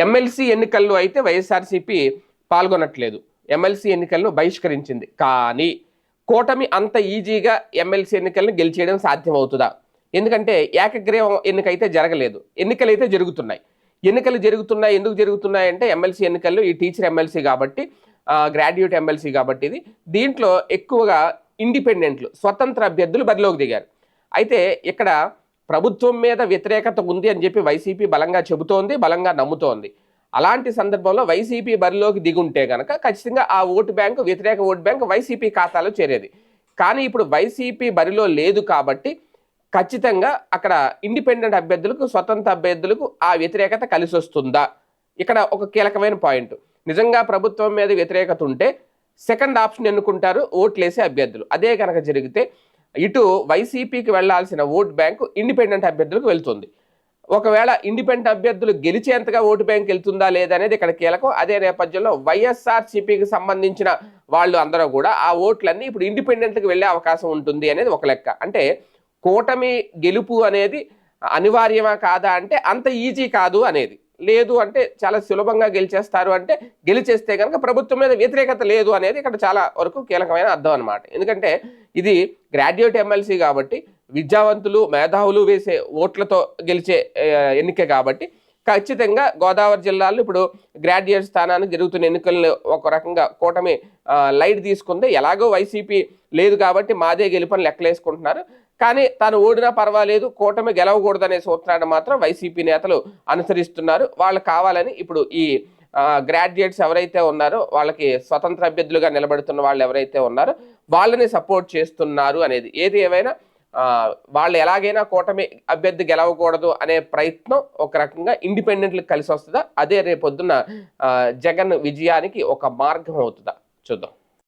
MLC ఎన్నికల్లో అయితే YSRCP పాల్గొనట్లేదు, MLC ఎన్నికలను బహిష్కరించింది. కానీ కూటమి అంత ఈజీగా ఎమ్మెల్సీ ఎన్నికలను గెలిచేయడం సాధ్యమవుతుందా? ఎందుకంటే ఏకగ్రీవం ఎన్నికైతే జరగలేదు, ఎన్నికలైతే జరుగుతున్నాయి. ఎన్నికలు జరుగుతున్నాయి, ఎందుకు జరుగుతున్నాయి అంటే ఎమ్మెల్సీ ఎన్నికల్లో ఈ టీచర్ ఎమ్మెల్సీ కాబట్టి, గ్రాడ్యుయేట్ ఎమ్మెల్సీ కాబట్టి దీంట్లో ఎక్కువగా ఇండిపెండెంట్లు, స్వతంత్ర అభ్యర్థులు బరిలోకి దిగారు. అయితే ఇక్కడ ప్రభుత్వం మీద వ్యతిరేకత ఉంది అని చెప్పి వైసీపీ బలంగా చెబుతోంది, బలంగా నమ్ముతోంది. అలాంటి సందర్భంలో వైసీపీ బరిలోకి దిగుంటే కనుక ఖచ్చితంగా ఆ ఓటు బ్యాంకు, వ్యతిరేక ఓటు బ్యాంకు వైసీపీ ఖాతాలో చేరేది. కానీ ఇప్పుడు వైసీపీ బరిలో లేదు కాబట్టి ఖచ్చితంగా అక్కడ ఇండిపెండెంట్ అభ్యర్థులకు, స్వతంత్ర అభ్యర్థులకు ఆ వ్యతిరేకత కలిసి వస్తుందా? ఇక్కడ ఒక కీలకమైన పాయింట్. నిజంగా ప్రభుత్వం మీద వ్యతిరేకత ఉంటే సెకండ్ ఆప్షన్ ఎన్నుకుంటారు ఓట్లేసే అభ్యర్థులు. అదే కనుక జరిగితే ఇటు వైసీపీకి వెళ్లాల్సిన ఓటు బ్యాంకు ఇండిపెండెంట్ అభ్యర్థులకు వెళ్తుంది. ఒకవేళ ఇండిపెండెంట్ అభ్యర్థులు గెలిచేంతగా ఓటు బ్యాంక్ వెళ్తుందా లేదనేది ఇక్కడ కీలకం. అదే నేపథ్యంలో వైఎస్ఆర్సీపీకి సంబంధించిన వాళ్ళు అందరూ కూడా ఆ ఓట్లన్నీ ఇప్పుడు ఇండిపెండెంట్కి వెళ్ళే అవకాశం ఉంటుంది అనేది ఒక లెక్క. అంటే కూటమి గెలుపు అనేది అనివార్యమా కాదా అంటే అంత ఈజీ కాదు అనేది. లేదు అంటే చాలా సులభంగా గెలిచేస్తారు అంటే గెలిచేస్తే కనుక ప్రభుత్వం మీద వ్యతిరేకత లేదు అనేది ఇక్కడ చాలా వరకు కీలకమైన అర్థం అనమాట. ఎందుకంటే ఇది గ్రాడ్యుయేట్ ఎమ్మెల్సీ కాబట్టి, విద్యావంతులు, మేధావులు వేసే ఓట్లతో గెలిచే ఎన్నిక కాబట్టి ఖచ్చితంగా గోదావరి జిల్లాలో ఇప్పుడు గ్రాడ్యుయేట్ స్థానానికి జరుగుతున్న ఎన్నికలను ఒక రకంగా కూటమి లైట్ తీసుకుంది. ఎలాగో వైసీపీ లేదు కాబట్టి మాదే గెలుపని లెక్కలేసుకుంటున్నారు. కానీ తాను ఓడినా పర్వాలేదు, కూటమి గెలవకూడదనే సూత్రాన్ని మాత్రం వైసీపీ నేతలు అనుసరిస్తున్నారు. వాళ్ళు కావాలని ఇప్పుడు ఈ గ్రాడ్యుయేట్స్ ఎవరైతే ఉన్నారో, వాళ్ళకి స్వతంత్ర అభ్యర్థులుగా నిలబడుతున్న వాళ్ళు ఎవరైతే ఉన్నారో వాళ్ళని సపోర్ట్ చేస్తున్నారు అనేది. ఏది ఏమైనా వాళ్ళు ఎలాగైనా కూటమి అభ్యర్థి గెలవకూడదు అనే ప్రయత్నం ఒక రకంగా ఇండిపెండెంట్లకు కలిసి వస్తుందా, అదే రేపొద్దున జగన్ విజయానికి ఒక మార్గం అవుతుందా చూద్దాం.